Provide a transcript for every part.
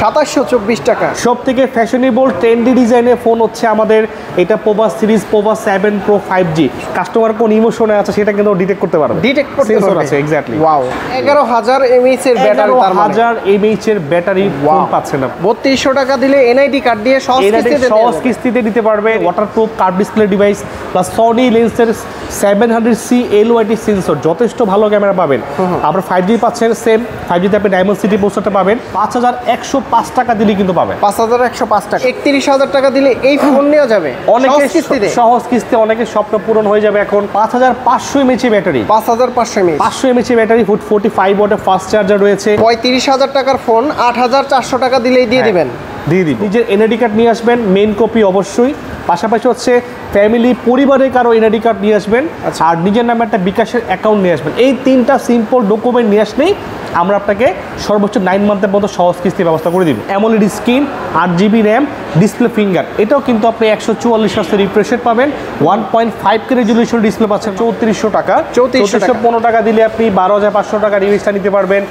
2724 টাকা। সব থেকে ফ্যাশনেবল ট্রেন্ডি ডিজাইনের ফোন হচ্ছে আমাদের এটা Pova series Pova 7 pro 5G। Customer কোন ইমোশনে আছে সেটা কিন্তু ডিটেক্ট করতে পারবে, ডিটেক্ট করতে সেন্সর পারবে। আছে এক্স্যাক্টলি। ওয়াও, 11000 mAh এর ব্যাটারি, তার মানে 11000 mAh এর ব্যাটারি ফোন পাচ্ছেন আপনি। 3200 টাকা দিলে এনআইডি কার্ড দিয়ে সহজ কিস্তিতে দিতে পারবে। Waterproof curve display device plus Sony লেন্সের 700C LYT সেন্সর, যথেষ্ট ভালো ক্যামেরা পাবেন। আপনার 5G পাচ্ছেন, সেম 5G তে আপনি ডায়মন্ড সিটি প্রসেসরটা পাবেন। 5105 টাকা দিলে কিন্তু পাবেন। 5105 টাকা। 31000 টাকা দিলে এই ফোন নেওয়া যাবে অনেকে সহজ কিস্তি, অনেকে স্বপ্ন পূরণ হয়ে যাবে। এখন 5500 mAh battery, 5500 mAh 500 mAh battery, 45 ওয়াটের ফাস্ট চার্জার রয়েছে। 35000 টাকার ফোন 8400 টাকা দিলেই দিয়ে দিবেন। দিয়ে দিন। নিজের এনআইডি কার্ড নিয়ে আসবেন, মেইন কপি অবশ্যই। পাশাপাশি হচ্ছে ফ্যামিলি পরিবারের কারো এনআইডি কার্ড নিয়ে আসবেন, আর নিজের নামে একটা বিকাশের অ্যাকাউন্ট নিয়ে আসবেন। এই 3টা সিম্পল ডকুমেন্ট নিয়ে আসলেই আমরা আপনাকে সর্বোচ্চ 9 মান্থের মতো সহজ কিস্তির ব্যবস্থা করে দিব। AMOLED screen, 8GB RAM, display finger, এটাও কিন্তু আপনি 144 Hz রিফ্রেশ রেট পাবেন। 1.5K রেজলিউশন ডিসপ্লে পাচ্ছেন 3400 টাকা। 3415 টাকা দিলে আপনি 12500 টাকা রিভিউসটা নিতে পারবেন।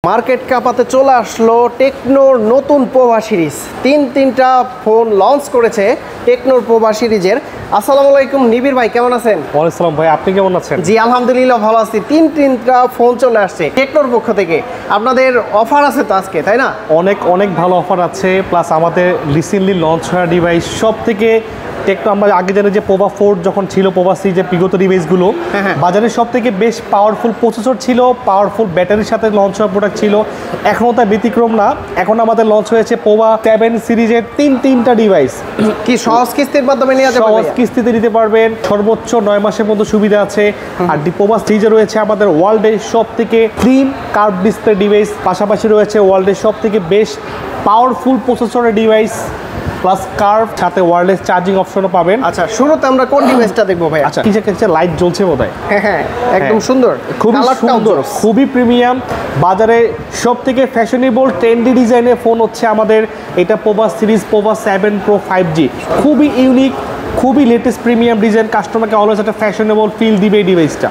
মার্কেট কাপাতে চলে আসলো টেকনোর নতুন পোভা সিরিজ। তিনটা ফোন লঞ্চ করেছে টেকনোর পোভা সিরিজের। আসসালামু আলাইকুম নিবির ভাই, কেমন আছেন? ওয়ালাইকুম আসসালাম ভাই, আপনি কেমন আছেন? জি আলহামদুলিল্লাহ ভালো আছি। তিনটা ফোন চলে আসছে টেকনোর পক্ষ থেকে। আপনাদের অফার আছে তো আজকে, তাই না? অনেক ভালো অফার আছে। প্লাস আমাদের রিসেন্টলি লঞ্চ হওয়া ডিভাইস সব থেকে টেকনো, আমরা আগে জানি যে পোভা 4 যখন ছিল, পোভা 3 যে বিগত ডিভাইসগুলো বাজারের সব থেকে বেশ পাওয়ারফুল প্রসেসর ছিল, পাওয়ারফুল ব্যাটারির সাথে লঞ্চ হওয়া প্রোডাক্ট ছিল। এখনও তার ব্যতিক্রম না। এখন আমাদের লঞ্চ হয়েছে পোভা 7 সিরিজের তিনটা ডিভাইস। কি সহজ কিস্তির মাধ্যমে নিয়ে যাবেন? সহজ কিস্তিতে নিতে পারবেন, সর্বোচ্চ 9 মাসের মতো সুবিধা আছে। আর পোভা 3 রয়েছে আমাদের ওয়ার্ল্ডের সব থেকে ক্লিন কার্ভ ডিসপ্লে ডিভাইস, পাশাপাশি রয়েছে ওয়ার্ল্ডের সব থেকে বেশ পাওয়ারফুল প্রসেসরের ডিভাইস প্লাস কার্ভ, সাথে ওয়্যারলেস চার্জিং অপশনও পাবেন। আচ্ছা, শুরুতে আমরা কোন ডিভাইসটা দেখবো ভাই? আচ্ছা, কিছু লাইট জ্বলছে বোধহয়। হ্যাঁ, একদম সুন্দর, খুবই সুন্দর, খুবই প্রিমিয়াম। বাজারে সব থেকে ফ্যাশনেবল ট্রেন্ডি ডিজাইনের ফোন হচ্ছে আমাদের এটা Pova series Pova 7 pro 5G। খুবই ইউনিক, খুবই লেটেস্ট প্রিমিয়াম ডিজাইন। কাস্টমারকে অলওয়েজ একটা ফ্যাশনেবল ফিল দিবে এই ডিভাইসটা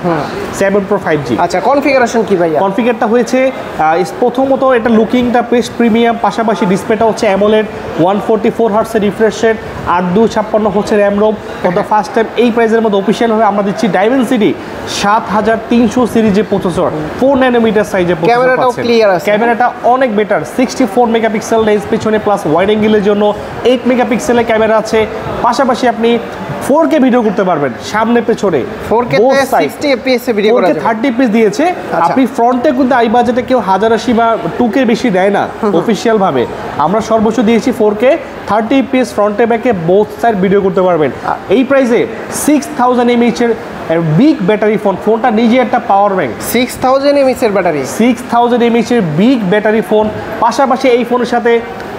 7 প্রো 5G। আচ্ছা, কনফিগারেশন কি ভাই? কনফিগারটা হয়েছে প্রথমত এটা লুকিংটা বেশ প্রিমিয়াম, পাশাপাশি ডিসপ্লেটা হচ্ছে অ্যামোলেড, 144 Hz রিফ্রেশ রেট, 8256 হচ্ছে RAM ROM. For the first time এই প্রাইসের মধ্যে অফিসিয়ালভাবে আমরা দিচ্ছি ডাইমেনসিটি 7300 সিরিজের প্রসেসর, 4 ন্যানোমিটার সাইজের প্রসেসর। ক্যামেরাটাও ক্লিয়ার আছে, ক্যামেরাটা অনেক বেটার, 64 মেগাপিক্সেল লেন্স পিছনে, প্লাস ওয়াইড অ্যাঙ্গেলের জন্য 8 মেগাপিক্সেলের ক্যামেরা আছে। পাশাপাশি আপনি 4K ভিডিও করতে পারবেন সামনে পেছনে। 4K তে 60 fps এ ভিডিও করা যাবে। 30 fps দিয়েছে। আপনি ফ্রন্টে কিন্তু আই বাজেটে কেউ 1080 বা 2K বেশি দেয় না অফিশিয়াল ভাবে। আমরা সর্বোচ্চ দিয়েছি 4K 30 fps ফ্রন্টে ব্যাকে বোথ সাইড ভিডিও করতে পারবেন। এই প্রাইসে 6000 mAh এর বিগ ব্যাটারি ফোন। ফোনটা নিজে একটা পাওয়ার ব্যাংক, 6000 mAh এর ব্যাটারি, 6000 mAh এর বিগ ব্যাটারি ফোন। পাশাপাশি এই ফোনের সাথে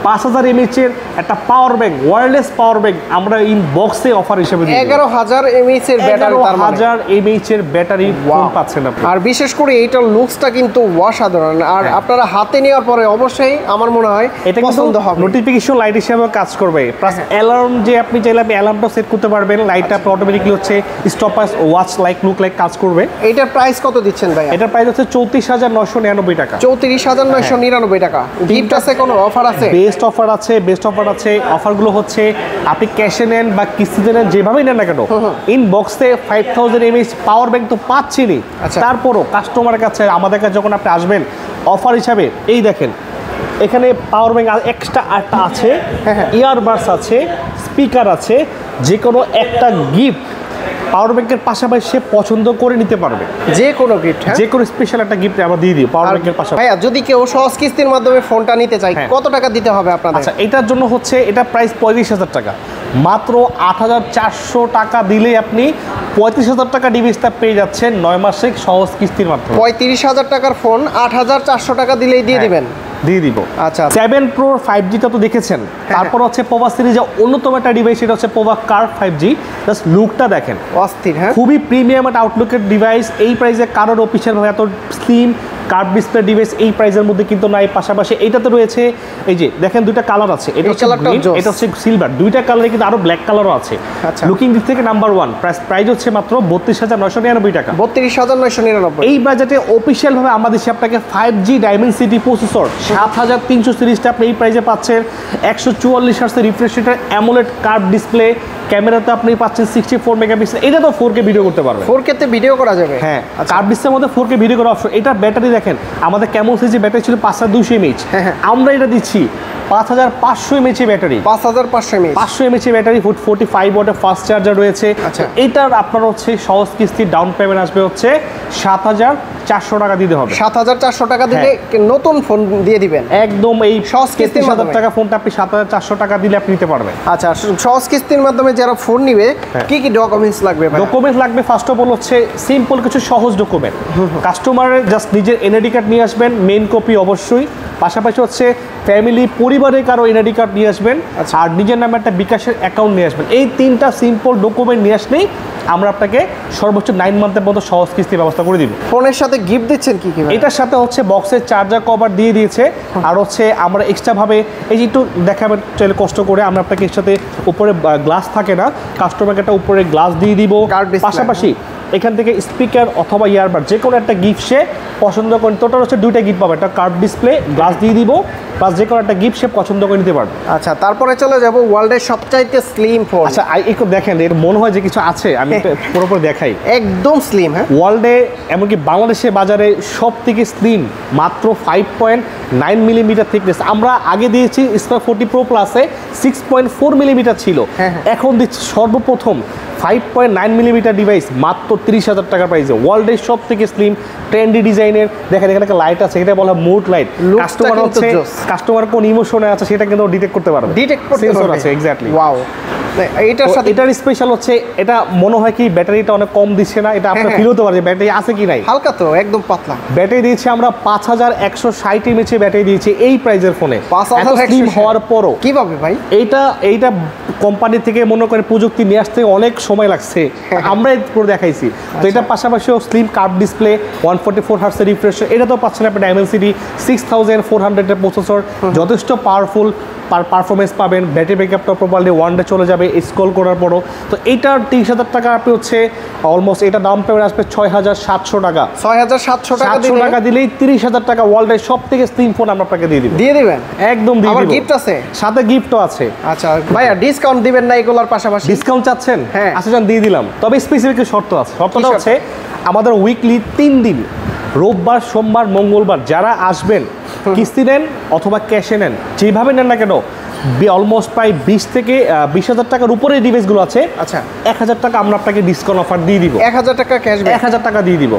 5000 mAh এর একটা power bank, wireless power bank আমরা ইন বক্সে অফার হিসেবে দিই। 11000 mAh এর ব্যাটারি, তার মানে 11000 mAh এর ব্যাটারি ফোন পাচ্ছেন আপনি। আর বিশেষ করে এইটার লুকসটা কিন্তু অসাধারণ। আর আপনারা হাতে নেওয়ার পরে অবশ্যই আমার মনে হয় এটা পছন্দ হবে। নোটিফিকেশন লাইট হিসেবে কাজ করবে, প্লাস অ্যালার্ম যে আপনি চাইলে আপনি অ্যালার্মটাও সেট করতে পারবেন। লাইটটা আপনি অটোমেটিকলি হচ্ছে স্টপাস ওয়াচ লাইক লুক লাইক কাজ করবে। এইটার প্রাইস কত দিচ্ছেন ভাই? এটার প্রাইস হচ্ছে 34999 টাকা। 34999 টাকা। গিফট আছে, কোনো অফার আছে? বেস্ট অফার আছে, বেস্ট অফার আছে। অফারগুলো হচ্ছে আপনি ক্যাশে নেন বা কিস্তিতে নেন, যেভাবেই নেন না কেন, ইন বক্সে 5000 mAh পাওয়ার ব্যাংক তো পাচ্ছেনই। তারপরও কাস্টমারের কাছে আমাদের কাছে যখন আপনি আসবেন অফার হিসাবে এই দেখেন, এখানে পাওয়ার ব্যাংক এক্সট্রা একটা আছে, ইয়ারবাডস আছে, স্পিকার আছে, যে কোনো একটা গিফট পাওয়ার ব্যাংকের পাশাপাশি সে পছন্দ করে নিতে পারবে। যে কোনো গিফট, যে কোনো স্পেশাল একটা গিফট আমরা দিয়ে দিই পাওয়ার ব্যাংকের পাশাপাশি। ভাইয়া, যদি কেউ সহজ কিস্তির মাধ্যমে ফোনটা নিতে চায় কত টাকা দিতে হবে আপনাদের? আচ্ছা, এটার জন্য হচ্ছে এটা প্রাইস 35000 টাকা। মাত্র 8400 টাকা দিলেই আপনি 35000 টাকা ডিভাইসটা পেয়ে যাচ্ছেন 9 মাসিক সহজ কিস্তির মাধ্যমে। 35000 টাকার ফোন 8400 টাকা দিলেই দিয়ে দিবেন। দিয়ে দিব। আচ্ছা, 7 প্রো 5Gটা তো দেখেছেন। তারপর হচ্ছে পোভা সিরিজের অন্যতম একটা ডিভাইস, এটা হচ্ছে পোভা কার্ভ 5G। জাস্ট লুকটা দেখেন, অস্থির। হ্যাঁ, খুবই প্রিমিয়াম একটা আউটলুকের ডিভাইস। এই প্রাইসে কারোর অফিসিয়াল ভাবে এত স্লিম কার্ভ ডিসপ্লে ডিভাইস এই প্রাইসের মধ্যে কিন্তু নাই। পাশাপাশি এইটাতে রয়েছে এই যে দেখেন দুইটা কালার আছে, এটা হচ্ছে গ্রিন, এটা হচ্ছে সিলভার, দুইটা কালারে কিন্তু আরো ব্ল্যাক কালারও আছে। লুকিং দিক থেকে নাম্বার 1, প্রাইস হচ্ছে মাত্র 32,999 টাকা। 32,999। এই বাজেটে অফিসিয়াল ভাবে আমাদের দেশে আপনাকে 5G ডাইমেনসিটি প্রসেসর 7300 সিরিজটা আপনি এই প্রাইসে পাচ্ছেন। 144 হার্টজের রিফ্রেশ রেটের অ্যামোলেড কার্ভ ডিসপ্লে, ক্যামেরাতে আপনি পাচ্ছেন 64 মেগাপিক্সেল। এটা তো 4K ভিডিও করতে পারবে, 4K তে ভিডিও করা যাবে। হ্যাঁ, কার্ভ ডিসপ্লের মধ্যে 4K ভিডিও করার অপশন। এটা ব্যাটারি দেখেন, আমাদের কেমন সিরিজে ব্যাটারি ছিল 5200 mAh, আমরা এটা দিচ্ছি 5500 mAh battery. 5500 mAh, 500 mAh battery, 45 ওয়াটের ফাস্ট চার্জার রয়েছে। এটার আপনার হচ্ছে সহজ কিস্তি ডাউন পেমেন্ট আসবে হচ্ছে 7400 টাকা দিতে হবে। 7400 টাকা দিলে নতুন ফোন দিয়ে দিবেন একদম। এই সহজ কিস্তির 30,000 টাকা ফোনটা আপনি 7400 টাকা দিলে আপনি নিতে পারবেন। আচ্ছা, সহজ কিস্তির মাধ্যমে যারা ফোন নিবে কি কি ডকুমেন্টস লাগবে? ডকুমেন্টস লাগবে ফার্স্ট অফ অল হচ্ছে সিম্পল কিছু সহজ ডকুমেন্ট। কাস্টমারের জাস্ট নিজের এনআইডি কার্ড নিয়ে আসবেন, মেইন কপি অবশ্যই। পাশাপাশি হচ্ছে ফ্যামিলি পরিবারের কারো এনআইডি কার্ড নিয়ে আসবেন, আর নিজের নামে একটা বিকাশের অ্যাকাউন্ট নিয়ে আসবেন। এই 3টা সিম্পল ডকুমেন্ট নিয়ে আসলেই আমরা আপনাকে সর্বোচ্চ 9 মান্থের মতো সহজ কিস্তির ব্যবস্থা করে দিব। ফোনের সাথে গিফট দিচ্ছেন কি কি? এটার সাথে হচ্ছে বক্সের চার্জার কভার দিয়ে দিয়েছে, আর হচ্ছে আমরা এক্সট্রা ভাবে এই যে একটু দেখাবেন চাইলে কষ্ট করে, আমরা আপনাকে এর সাথে উপরে গ্লাস থাকে না, কাস্টমারকে একটা উপরে গ্লাস দিয়ে দিব। পাশাপাশি এখান থেকে স্পিকার অথবা ইয়ারবাড যে কোনো একটা গিফট সে পছন্দ করেন। টোটাল হচ্ছে 2টা গিফট পাবে, একটা কার্ভ ডিসপ্লে, গ্লাস দিয়ে দিব, প্লাস যে কোনো একটা গিফট সে পছন্দ করে নিতে পারবে। আচ্ছা, তারপরে চলে যাব ওয়ার্ল্ডের সবচাইতে স্লিম ফোন। আচ্ছা, একটু দেখেন, এর মনে হয় যে কিছু আছে, আমি পুরোপুরি দেখাই। একদম স্লিম, হ্যাঁ, ওয়ার্ল্ডে এমনকি বাংলাদেশের বাজারে সব থেকে স্লিম, মাত্র 5.9 মিলিমিটার থিকনেস। আমরা আগে দিয়েছি স্কয়ার 40 প্রো প্লাসে 6.4 মিলিমিটার ছিল, এখন দিচ্ছি সর্বপ্রথম 5.9 মিলিমিটার ডিভাইস মাত্র 30,000 টাকার প্রাইসে। ওয়ার্ল্ডের সব থেকে স্লিম ট্রেন্ডি ডিজাইনের। দেখেন এখানে একটা লাইট আছে, এটা বলা মুড লাইট। কাস্টমার কোন ইমোশনে আছে সেটা কিন্তু ডিটেক্ট করতে পারবে, সেন্সর আছে। Exactly, wow. এইটার সাথে এটার স্পেশাল হচ্ছে এটা মনে হয় কি ব্যাটারিটা অনেক কম দিচ্ছে না, এটা আপনার ফিল হতে পারে যে ব্যাটারি আছে কি নাই। হালকা তো, একদম পাতলা ব্যাটারি দিয়েছি আমরা 5160 mAh ব্যাটারি দিয়েছি এই প্রাইসের ফোনে। এত স্লিম হওয়ার পরও কিভাবে ভাই? এইটা কোম্পানি থেকে মনে করেন প্রযুক্তি নিয়ে আসতে অনেক সময় লাগছে, আমরা পুরো দেখাইছি। তো এটার পাশাপাশিও স্লিম কার্ভ ডিসপ্লে, 144 হার্টজের রিফ্রেশ, এটা তো পাচ্ছেন আপনি ডাইমেনসিটি 6400 এর প্রসেসর, যথেষ্ট পাওয়ারফুল পারফরমেন্স পাবেন। ব্যাটারি ব্যাকআপটা প্রপারলি 1 ডে চলে যাবে স্ক্রল করার পরও। তো এইটার 30,000 টাকা আপনি হচ্ছে অলমোস্ট এটা ডাউন পেমেন্ট আসবে 6700 টাকা। 6700 টাকা দিলেই 30,000 টাকা ওয়ার্ল্ডের সব থেকে স্লিম ফোন আমরা আপনাকে দিয়ে দিবেন। একদম দিয়ে দিব, গিফট আছে, সাথে গিফটও আছে। আচ্ছা ভাইয়া, ডিসকাউন্ট দিবেন না এগুলোর পাশাপাশি? ডিসকাউন্ট চাচ্ছেন? হ্যাঁ, আচ্ছা যান দিয়ে দিলাম, তবে স্পেসিফিক শর্ত আছে। শর্তটা হচ্ছে আমাদের উইকলি 3 দিন, রোববার, সোমবার, মঙ্গলবার যারা আসবেন, কিস্তি নেন অথবা ক্যাশে নেন, যেভাবে নেন না কেন, অলমোস্ট প্রায় 20 থেকে 20,000 টাকার উপরে ডিভাইসগুলো আছে। আচ্ছা, 1000 টাকা আমরা আপনাকে ডিসকাউন্ট অফার দিয়ে দিব। 1000 টাকা ক্যাশব্যাক, 1000 টাকা দিয়ে দিব।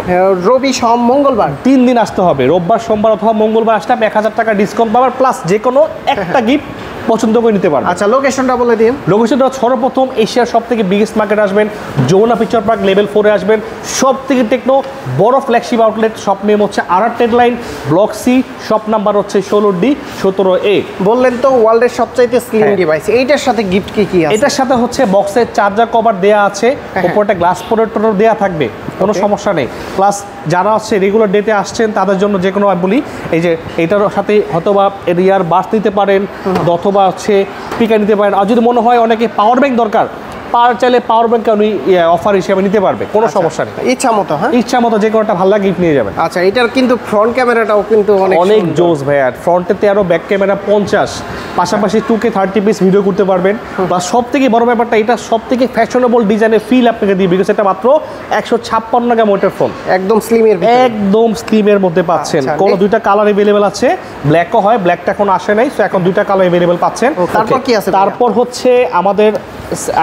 রবি, সোম, মঙ্গলবার 3 দিন আসতে হবে, রোববার, সোমবার অথবা মঙ্গলবার আসলে আপনি 1000 টাকা ডিসকাউন্ট পাবেন, প্লাস যে কোনো একটা গিফট পছন্দ করে নিতে পারবেন। আচ্ছা, লোকেশনটা বলে দিন। লোকেশনটা সর্বপ্রথম এশিয়ার সব থেকে বিগেস্ট মার্কেট আসবেন, যমুনা পিকচার পার্ক লেভেল 4-এ আসবেন। সব থেকে টেকনো বড় ফ্ল্যাগশিপ আউটলেট, শপ নেম হচ্ছে RR trade line, block C, shop number হচ্ছে 16D 17A। বললেন তো ওয়ার্ল্ডের সবচাইতে স্লিম ডিভাইস, এইটার সাথে গিফট কি কি আছে? এটার সাথে হচ্ছে বক্সের চার্জার কভার দেয়া আছে, উপরটা গ্লাস প্রোটেক্টর দেয়া থাকবে, কোনো সমস্যা নেই। প্লাস যারা হচ্ছে রেগুলার ডেতে আসছেন তাদের জন্য যে কোনো বলি, এই যে এটার সাথে হয়তোবা এরিয়ার বাস দিতে পারেন, অথবা হচ্ছে স্পিকার নিতে পারেন। আর যদি মনে হয় অনেকে পাওয়ার ব্যাংক দরকার, চাইলে পাওয়ার ব্যাংক উনি অফার হিসেবে নিতে পারবে, কোনো সমস্যা নেই। ইচ্ছা মতো, হ্যাঁ, ইচ্ছা মতো যে কোনোটা ভালো লাগে গিফট নিয়ে যাবেন। আচ্ছা, এটার কিন্তু ফ্রন্ট ক্যামেরাটাও কিন্তু অনেক জোস ভাইয়া। ফ্রন্টেতে আরো ব্যাক ক্যামেরা 50, পাশাপাশি 2K 30 পিস ভিডিও করতে পারবেন। বা সব থেকে বড় ব্যাপারটা, এটা সব থেকে ফ্যাশনেবল ডিজাইনের ফিল আপনাকে দিয়ে, বিকজ এটা মাত্র 156 গ্রাম ওয়েটের ফোন, একদম স্লিমের মধ্যে পাচ্ছেন। কোনো 2টা কালার अवेलेबल আছে, ব্ল্যাকও হয়, ব্ল্যাকটা এখন আসে নাই, সো এখন 2টা কালার अवेलेबल পাচ্ছেন। তারপর কি আছে? তারপর হচ্ছে আমাদের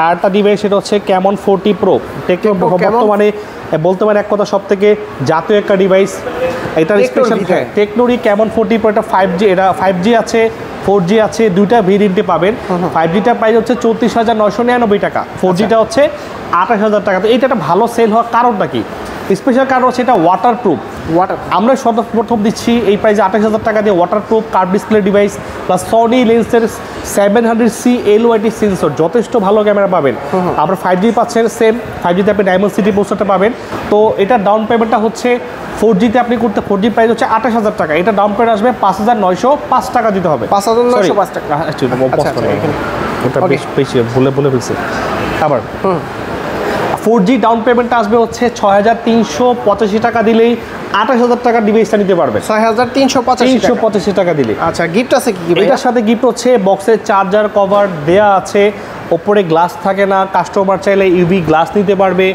আরেকটা ডিভাইস, সেটা হচ্ছে ক্যামন 40 প্রো। বর্তমানে বলতে পারেন এক কথা সব থেকে জাতীয় একটা ডিভাইস। এটার স্পেশাল টেকনোরি ক্যামন 40 প্রো, এটা 5G, এটা 5G আছে, 4G আছে, 2টা ভেরিয়েন্টে পাবেন। 5Gটা প্রাইস হচ্ছে 34,999 টাকা, 4Gটা হচ্ছে 28,000 টাকা। তো এটা একটা ভালো সেল হওয়ার কারণটা কি? স্পেশাল কারণ হচ্ছে এটা ওয়াটারপ্রুফ। আমরা সর্বপ্রথম দিচ্ছি এই প্রাইসে 28,000 টাকা দিয়ে waterproof curve display device, plus Sony লেন্সের 700C LYT সেন্সর, যথেষ্ট ভালো ক্যামেরা পাবেন। আপনার 5G পাচ্ছেন, সেম 5Gতে আপনি ডায়মন্ড সিটি প্রসেসরটা পাবেন। তো এটার ডাউন পেমেন্টটা হচ্ছে 4G তে আপনি করতে 4G প্রাইস হচ্ছে 28,000 টাকা, এটা ডাউন পেমেন্ট আসবে 5,905 টাকা দিতে হবে। 5,905 টাকা। ওটা বেশি বলে ফেলছি। আবার 4G ডাউন পেমেন্টটা আসবে হচ্ছে 6,385 টাকা দিলেই 28,000 টাকার ডিভাইসটা নিতে পারবে। 6,385 টাকা দিলে। আচ্ছা, গিফট আছে কি? এটার সাথে গিফট হচ্ছে বক্সের চার্জার কভার দেয়া আছে, ওপরে গ্লাস থাকে না, কাস্টমার চাইলে ইউভি গ্লাস নিতে পারবে,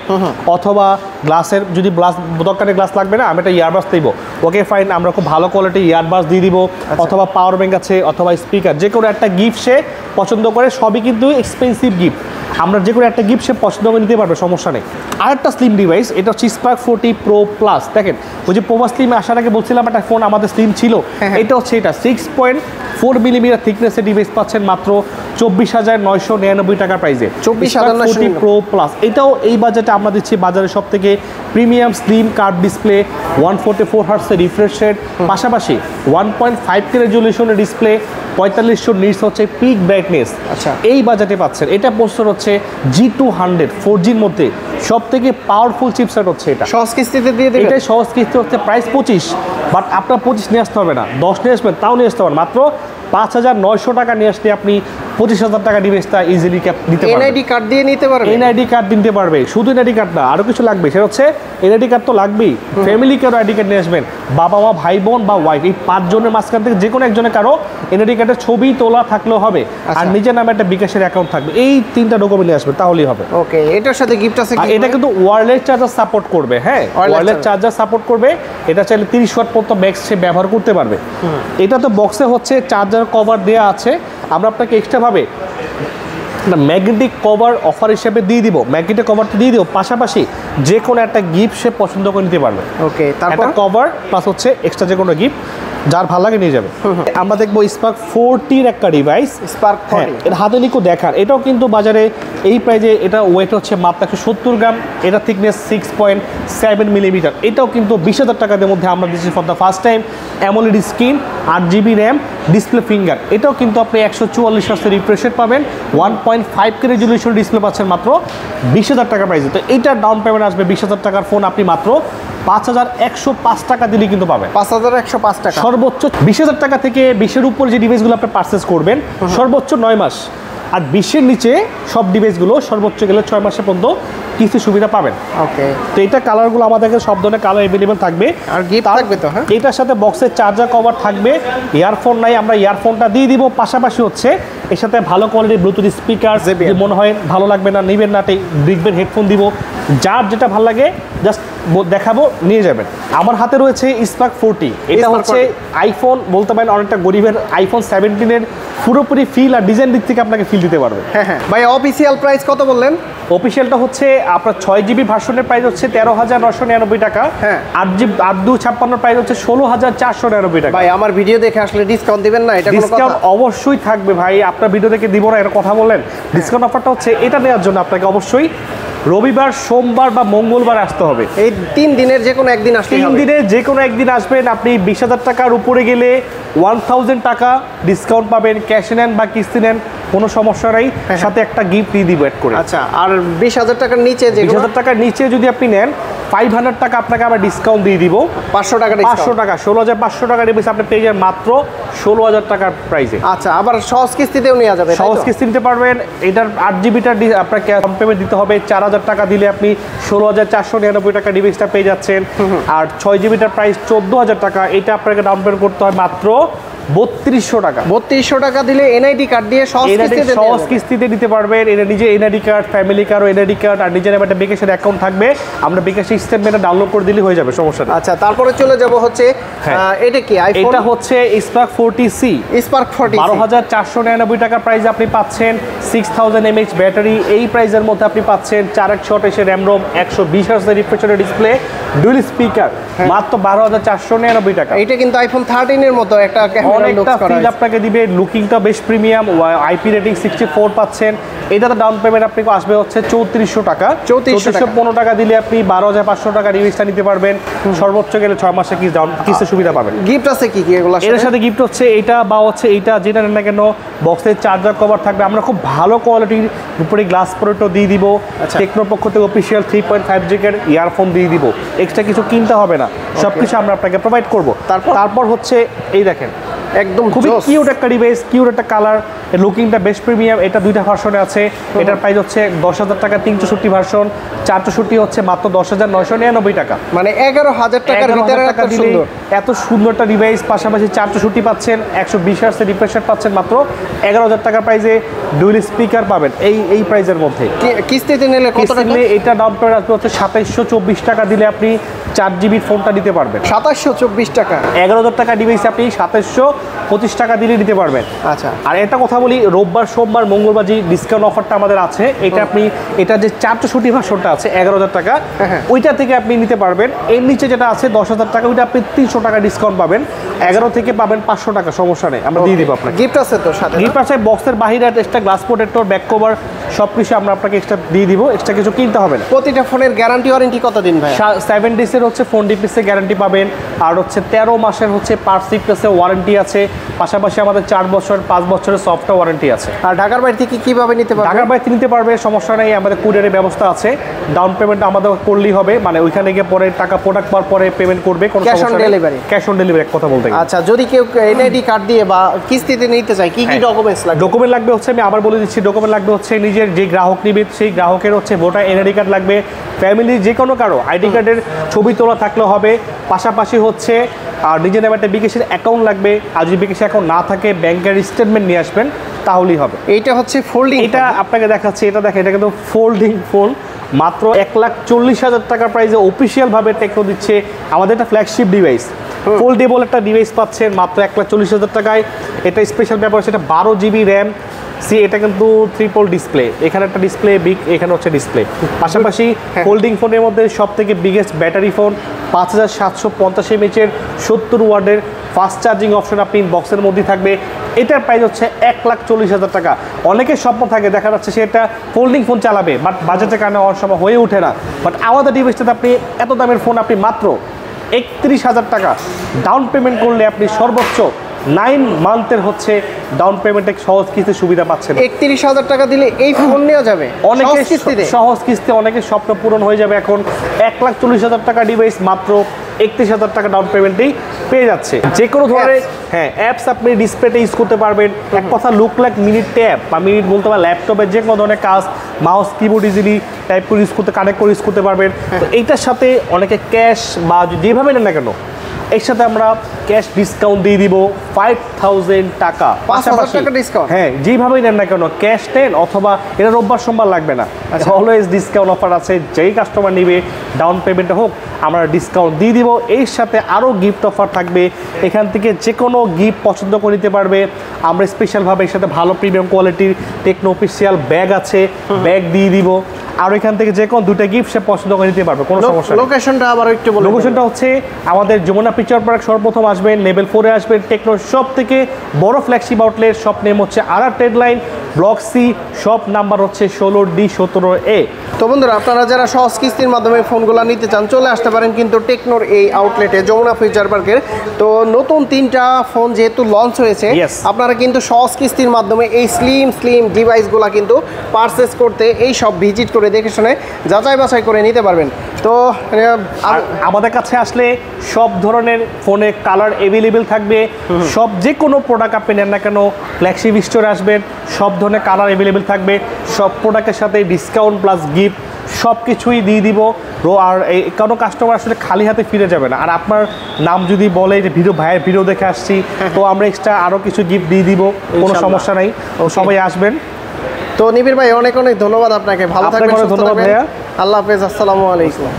অথবা গ্লাসের যদি গ্লাস দরকারে গ্লাস লাগবে না, আমি একটা ইয়ারবাস দিব, ওকে ফাইন, আমরা খুব ভালো কোয়ালিটি ইয়ারবাস দিয়ে দিব, অথবা পাওয়ার ব্যাংক আছে, অথবা স্পিকার, যে কোনো একটা গিফট সে পছন্দ করে, সবই কিন্তু এক্সপেন্সিভ গিফট, আমরা যে কোনো একটা গিফট সে পছন্দ করে নিতে পারবে, সমস্যা নেই। আরেকটা স্লিম ডিভাইস, এটা হচ্ছে স্পার্ক 40 প্রো প্লাস। দেখেন ওই যে পোভা স্লিম আসার আগে বলছিলাম একটা ফোন আমাদের স্লিম ছিল, এটা হচ্ছে এটা 6.4 মিলিমিটার থিকনেসের ডিভাইস পাচ্ছেন মাত্র 24,999 টাকার প্রাইসে। 24,999 প্রো প্লাস, এটাও এই বাজেটে আমরা দিচ্ছি বাজারে সব থেকে প্রিমিয়াম স্লিম কার্ভ ডিসপ্লে, 144 হার্টসের রিফ্রেশ রেট, পাশাপাশি 1.5K রেজুলেশনের ডিসপ্লে, 4500 নিটস হচ্ছে পিক ব্রাইটনেস। আচ্ছা, এই বাজেটে পাচ্ছেন। এটা প্রসেসর হচ্ছে G200 4Gর মধ্যে সব থেকে পাওয়ারফুল চিপসেট হচ্ছে এটা। সহজ কিস্তিতে দিয়ে দেবেন? এটা সহজ কিস্তি হচ্ছে প্রাইস 25, বাট আপনার 25 নিয়ে আসতে হবে না, 10 নিয়ে আসবেন তাও নিয়ে আসতে পারেন, মাত্র 5,900 টাকা নিয়ে আসলে আপনি 25,000 টাকা ডিভাইসটা ইজিলি নিতে পারবেন। এনআইডি কার্ড দিয়ে নিতে পারবেন? এনআইডি কার্ড দিতে পারবে, শুধু এনআইডি কার্ড না, আরও কিছু লাগবে, সেটা হচ্ছে এনআইডি কার্ড তো লাগবেই, ফ্যামিলি কারো আইডি কার্ড নিয়ে আসবেন, বাবা মা ভাই বোন বা ওয়াইফ, এই 5 জনের মাঝখান থেকে যে কোনো একজনের কারো এনআইডি কার্ডের ছবি তোলা থাকলেও হবে, আর নিজের নামে একটা বিকাশের অ্যাকাউন্ট থাকবে, এই 3টা ডকুমেন্ট নিয়ে আসবে তাহলেই হবে। ওকে, এটার সাথে গিফট আছে কি? এটা কিন্তু ওয়্যারলেস চার্জার সাপোর্ট করবে, হ্যাঁ ওয়্যারলেস চার্জার সাপোর্ট করবে, এটা চাইলে 30 ওয়াট পর্যন্ত ম্যাক্স সে ব্যবহার করতে পারবে। এটা তো বক্সে হচ্ছে চার্জার কভার দেওয়া আছে, আমরা আপনাকে এক্সট্রা ভাবে ম্যাগনেটিক কভার অফার হিসেবে দিয়ে দিব, ম্যাগনেটিক কভারটা দিয়ে দিব, পাশাপাশি যে কোনো একটা গিফট সে পছন্দ করে নিতে পারবে। ওকে, তারপর কভার প্লাস হচ্ছে এক্সট্রা যে কোনো গিফট যার ভালো লাগে নিয়ে যাবে। আমরা দেখবো স্পার্ক 40 একটা ডিভাইস, স্পার্ক 40, এটা হাতে নিকো দেখার, এটাও কিন্তু বাজারে এই প্রাইজে, এটা ওয়েট হচ্ছে মাত্র 170 গ্রাম, এটা থিকনেস 6.7 মিলিমিটার, এটাও কিন্তু 20,000 টাকার মধ্যে আমরা দিচ্ছি for the first time. AMOLED screen, 8GB RAM, display finger, এটাও কিন্তু আপনি 144 হার্টজের রিফ্রেশ রেট পাবেন, 1.5K রেজুলেশন ডিসপ্লে পাচ্ছেন মাত্র 20,000 টাকা প্রাইসে। তো এইটার ডাউন পেমেন্ট আসবে 20,000 টাকার ফোন আপনি মাত্র 5,105 টাকা দিলে কিন্তু পাবেন। 5,105 টাকা, সর্বোচ্চ 20,000 টাকা থেকে 20-এর উপর যে ডিভাইসগুলো আপনি পারচেস করবেন সর্বোচ্চ 9 মাস, আর 20-এর নিচে সব ডিভাইসগুলো সর্বোচ্চ গেলে 6 মাসের পর্যন্ত কিস্তি সুবিধা পাবেন। ওকে, তো এটা কালারগুলো আমাদের কাছে সব ধরনের কালার অ্যাভেলেবেল থাকবে, আর গিফট থাকবে তো? হ্যাঁ, এটার সাথে বক্সের চার্জার কভার থাকবে, ইয়ারফোন নাই আমরা ইয়ারফোনটা দিয়ে দিব, পাশাপাশি হচ্ছে এর সাথে ভালো কোয়ালিটির ব্লুটুথ স্পিকার, যদি মনে হয় ভালো লাগবে না নেবেন না, দেখবেন হেডফোন দিব, যার যেটা ভালো লাগে জাস্ট দেখাবো নিয়ে যাবেন। আমার হাতে রয়েছে স্পার্ক 40, এটা হচ্ছে আইফোন বলতে পারেন অনেকটা গরিবের আইফোন 17-এর পুরোপুরি ফিল আর ডিজাইন দিক থেকে আপনাকে ফিল দিতে পারবে। হ্যাঁ হ্যাঁ ভাই, অফিসিয়াল প্রাইস কত বললেন? অফিসিয়ালটা হচ্ছে আপনার 6GB ভার্সনের প্রাইস হচ্ছে 13,999 টাকা, হ্যাঁ, 8/256 প্রাইস হচ্ছে 16,499 টাকা। ভাই আমার ভিডিও দেখে আসলে ডিসকাউন্ট দিবেন না? এটা কোনো কথা? ডিসকাউন্ট অবশ্যই থাকবে ভাই, আপনার ভিডিও দেখে দিব না এর কথা বলেন। ডিসকাউন্ট অফারটা হচ্ছে এটা নেওয়ার জন্য আপনাকে অবশ্যই রবিবার, সোমবার বা মঙ্গলবার আসতে হবে। এই 3 দিনের যে কোনো একদিন আসলে 3 দিনে যে কোনো একদিন আসবেন, আপনি 20,000 টাকার উপরে গেলে 1,000 টাকা ডিসকাউন্ট পাবেন, ক্যাশ নেন বা কিস্তি নেন কোনো সমস্যা নাই, সাথে একটা গিফট দিয়ে দিব অ্যাড করে। আচ্ছা, আর 20,000 টাকার নিচে, যে 20,000 টাকার নিচে যদি আপনি নেন 500 টাকা আপনাকে আমরা ডিসকাউন্ট দিয়ে দিব, 500 টাকা, 500 টাকা 16,500 টাকা ডিভাইস আপনি পেয়ে যাবেন মাত্র 16,000 টাকার প্রাইসে। আচ্ছা, আবার সহজ কিস্তিতেও নেওয়া যাবে? সহজ কিস্তি নিতে পারবেন। এটার 8GBটা আপনাকে পেমেন্ট দিতে হবে, 4,000 টাকা দিলে আপনি 16,499 টাকা ডিভাইসটা পেয়ে যাচ্ছেন, আর 6GBটার প্রাইস 14,000 টাকা, এটা আপনাকে ডাউন পেমেন্ট করতে হয় মাত্র 3200 টাকা। 3200 টাকা দিলে এনআইডি কার্ড দিয়ে সহজ কিস্তিতে দিতে পারবেন। এটা নিজে NID card, family card, NID card, আর নিজের একটা বিকাশের অ্যাকাউন্ট থাকবে, আমরা বিকাশ স্টেটমেন্টটা ডাউনলোড করে দিলে হয়ে যাবে, সমস্যা নেই। আচ্ছা, তারপরে চলে যাব হচ্ছে এটা কি আইফোন? এটা হচ্ছে স্পার্ক 40C, স্পার্ক 40, 12,499 টাকা প্রাইস আপনি পাচ্ছেন, 6000 mAh ব্যাটারি, এই প্রাইসের মধ্যে আপনি পাচ্ছেন 4/6 র্যাম রোম, 120 হার্টজের রিফ্রেশ ডিসপ্লে, ডুয়াল স্পিকার, মাত্র 12,499 টাকা। এটা কিন্তু আইফোন 13 এর মতো একটা অনেকটা ফিল আপনাকে দিবে, লুকিংটা বেশ প্রিমিয়াম, আইপি রেটিং 64 পাচ্ছেন। এটাতে ডাউন পেমেন্ট আপনাকে আসবে হচ্ছে 3400 টাকা। 3415 টাকা দিলে আপনি 12500 টাকা রিভিউজটা নিতে পারবেন। সর্বোচ্চ গেলে 6 মাসে কিস্তি সুবিধা পাবেন। গিফট আছে কি এগুলো? এর সাথে গিফট হচ্ছে এটা বা হচ্ছে এইটা যেটা নেন না কেন, বক্সের চার্জার কভার থাকবে। আমরা খুব ভালো কোয়ালিটির উপরে গ্লাস প্রোটেক্টর দিয়ে দিব। টেকনোর পক্ষ থেকে অফিসিয়াল 3.5 জিকের ইয়ারফোন দিয়ে দিব। এক্সট্রা কিছু কিনতে হবে না, সবকিছু আমরা আপনাকে প্রোভাইড করব। তারপর হচ্ছে এই দেখেন, একদম খুবই কিউট একটা ডিভাইস, কিউট একটা কালার, লুকিংটা বেশ প্রিমিয়াম। এটা দুইটা ভার্সনে আছে। এটার প্রাইস হচ্ছে 10,000 টাকা 364 ভার্সন, 464 হচ্ছে মাত্র 10,999 টাকা। মানে 11,000 টাকার ভিতরে এত সুন্দর একটা ডিভাইস, পাশাপাশি 464 পাচ্ছেন, 120 হার্টজের রিফ্রেশ রেট পাচ্ছেন মাত্র 11,000 টাকার প্রাইসে। ডুয়াল স্পিকার পাবেন এই প্রাইসের মধ্যে। কিস্তিতে নিলে কত টাকা? এটা ডাউন পেমেন্ট আসবে হচ্ছে 2724 টাকা দিলে আপনি 4 জিবির ফোনটা নিতে পারবেন। 2724 টাকা। 11,000 টাকা ডিভাইস আপনি 2725 টাকা দিলে নিতে পারবেন। আচ্ছা, আর একটা কথা বলি, রোববার সোমবার মঙ্গলবার যে ডিসকাউন্ট অফারটা আমাদের আছে, এটা আপনি এটা যে 464 ভার্সনটা আছে 11,000 টাকা, ওইটা থেকে আপনি নিতে পারবেন। এর নিচে যেটা আছে 10,000 টাকা, ওইটা আপনি 300 টাকা ডিসকাউন্ট পাবেন। 11 থেকে পাবেন 500 টাকা, সমস্যা নেই, আমরা দিয়ে দিব আপনাকে। গিফট আছে তো সাথে? গিফট আছে, বক্সের বাহিরে extra glass protector, back cover, সব কিছু আমরা আপনাকে এক্সট্রা দিয়ে দিব। এক্সট্রা কিছু কিনতে হবে না। প্রতিটা ফোনের গ্যারান্টি ওয়ারেন্টি কতদিন ভাই? 7 ডেজের হচ্ছে ফোন ডিপিসের গ্যারান্টি পাবেন। আর হচ্ছে 13 মাসের হচ্ছে পার্টস রিপ্লেসের ওয়ারেন্টি আছে। পাশাপাশি আমাদের 4 বছর 5 বছরের সফটওয়্যার ওয়ারেন্টি আছে। আর ঢাকার বাইরে থেকে কিভাবে নিতে পারবে? ঢাকার বাইরে নিতে পারবে, সমস্যা নেই, আমাদের কুরিয়ারের ব্যবস্থা আছে। ডাউন পেমেন্ট আমাদের করলেই হবে, মানে ওইখানে গিয়ে পরে টাকা প্রোডাক্ট পাওয়ার পরে পেমেন্ট করবে, কোনো cash on delivery. Cash on delivery এক কথা বলতে গেলে। আচ্ছা, যদি কেউ এনআইডি কার্ড দিয়ে বা কিস্তিতে নিতে চায়, কি কি ডকুমেন্টস লাগবে? ডকুমেন্ট লাগবে হচ্ছে, আমি আবার বলে দিচ্ছি, ডকুমেন্ট লাগবে হচ্ছে নিজের যে গ্রাহক নিবে সেই গ্রাহকের হচ্ছে ভোটার এনআইডি কার্ড লাগবে। ফ্যামিলির যে কোনো কারো আইডি কার্ডের ছবি তোলা থাকলে হবে। পাশাপাশি হচ্ছে আর নিজের নামে একটা বিকাশের অ্যাকাউন্ট লাগবে। আর যদি বিকাশের অ্যাকাউন্ট না থাকে ব্যাংকের স্টেটমেন্ট নিয়ে আসবেন, তাহলেই হবে। এইটা হচ্ছে ফোল্ডিং, এটা আপনাকে দেখাচ্ছি, এটা দেখেন, এটা কিন্তু ফোল্ডিং ফোন। মাত্র 1,40,000 টাকার প্রাইসে অফিসিয়ালভাবে টেকনো দিচ্ছে। আমাদের একটা ফ্ল্যাগশিপ ডিভাইস, ফোল্ডেবল একটা ডিভাইস পাচ্ছেন মাত্র 1,40,000 টাকায়। এটা স্পেশাল ব্যাপার, সেটা 12 জিবি র্যাম। এটা কিন্তু ট্রিপল ডিসপ্লে, এখানে একটা ডিসপ্লে বিগ, এখানে হচ্ছে ডিসপ্লে। পাশাপাশি ফোল্ডিং ফোনের মধ্যে সব থেকে বিগেস্ট ব্যাটারি ফোন, 5750 mAh 70 ওয়াটের ফাস্ট চার্জিং অপশন আপনি বক্সের মধ্যেই থাকবে। এটার প্রাইস হচ্ছে 1,40,000 টাকা। অনেকের স্বপ্ন থাকে, দেখা যাচ্ছে সে একটা ফোল্ডিং ফোন চালাবে, বাট বাজেটের কারণে অনেক সময় হয়ে ওঠে না। বাট আমাদের ডিভাইসটাতে আপনি এত দামের ফোন আপনি মাত্র 31,000 টাকা ডাউন পেমেন্ট করলে আপনি সর্বোচ্চ 9 মান্থের হচ্ছে ডাউন পেমেন্টের সহজ কিস্তির সুবিধা পাচ্ছেন। 31,000 টাকা দিলে এই ফোন নেওয়া যাবে অনেকের সহজ কিস্তি, অনেকের স্বপ্ন পূরণ হয়ে যাবে। এখন 1,40,000 টাকা ডিভাইস মাত্র 31,000 টাকা ডাউন পেমেন্টেই পেয়ে যাচ্ছে। যে কোনো ধরনের অ্যাপস আপনি ডিসপ্লেতে ইউজ করতে পারবেন। এক কথা লুক লাইক মিনি ট্যাব বা মিনি বলতে পারেন ল্যাপটপের যে কোনো ধরনের কাজ, মাউস কিবোর্ড ইজিলি টাইপ করে ইউজ করতে, কানেক্ট করে ইউজ করতে পারবেন। তো এইটার সাথে অনেকে ক্যাশ বা যেভাবে নেন না কেন, এর সাথে আমরা ক্যাশ ডিসকাউন্ট দিয়ে দিব 5,000 টাকা। 5,000 টাকা ডিসকাউন্ট? হ্যাঁ, যেভাবেই নেন না কেন, ক্যাশ নেন অথবা এটা রোববার সোমবার লাগবে না, অলওয়েজ ডিসকাউন্ট অফার আছে। যেই কাস্টমার নিবে ডাউন পেমেন্টে হোক, আমরা ডিসকাউন্ট দিয়ে দিব। এর সাথে আরও গিফট অফার থাকবে। এখান থেকে যে কোনো গিফট পছন্দ করে নিতে পারবে। আমরা স্পেশালভাবে এর সাথে ভালো প্রিমিয়াম কোয়ালিটির টেকনো অফিসিয়াল ব্যাগ আছে, ব্যাগ দিয়ে দিব। আর এখান থেকে যে কোনো দুটো গিফট সে পছন্দ করে নিতে পারবে, কোনো সমস্যা নেই। লোকেশনটা আবার একটু বলুন। লোকেশনটা হচ্ছে আমাদের যমুনা পিকচার পার্ক, সর্বপ্রথম আসবেন লেভেল 4-এ আসবেন। টেকনোর সব থেকে বড় ফ্ল্যাগশিপ আউটলেট, শপ নেম হচ্ছে R trade line, block C, shop number হচ্ছে 16D17A। তো বন্ধুরা, আপনারা যারা সহজ কিস্তির মাধ্যমে ফোনগুলো নিতে চান, চলে আসতে পারেন কিন্তু টেকনোর এই আউটলেটে যমুনা ফিউচার পার্কের। তো নতুন 3টা ফোন যেহেতু লঞ্চ হয়েছে, আপনারা কিন্তু সহজ কিস্তির মাধ্যমে এই স্লিম ডিভাইসগুলো কিন্তু পারচেস করতে এই সব ভিজিট করে দেখে শুনে যাচাই বাছাই করে নিতে পারবেন। তো আমাদের কাছে আসলে সব ধরনের ফোনে কালার অ্যাভেলেবেল থাকবে। সব যে কোনো প্রোডাক্ট আপনি নেন না কেন, ফ্ল্যাগশিপ স্টোরে আসবেন, সব ধরনের কালার অ্যাভেলেবেল থাকবে। সব প্রোডাক্টের সাথে ডিসকাউন্ট প্লাস গিফট সব কিছুই দিয়ে দিব। আর কোনো কাস্টমার আসলে খালি হাতে ফিরে যাবে না। আর আপনার নাম যদি বলে যে ভাইয়ের ভিডিও দেখে আসছি, তো আমরা এক্সট্রা আরও কিছু গিফট দিয়ে দিব, কোনো সমস্যা নাই। সবাই আসবেন। তো নিবির ভাই, অনেক ধন্যবাদ আপনাকে। ভালো থাকবেন, ধন্যবাদ ভাইয়া। আল্লাহ হাফেজ, আসসালামু আলাইকুম।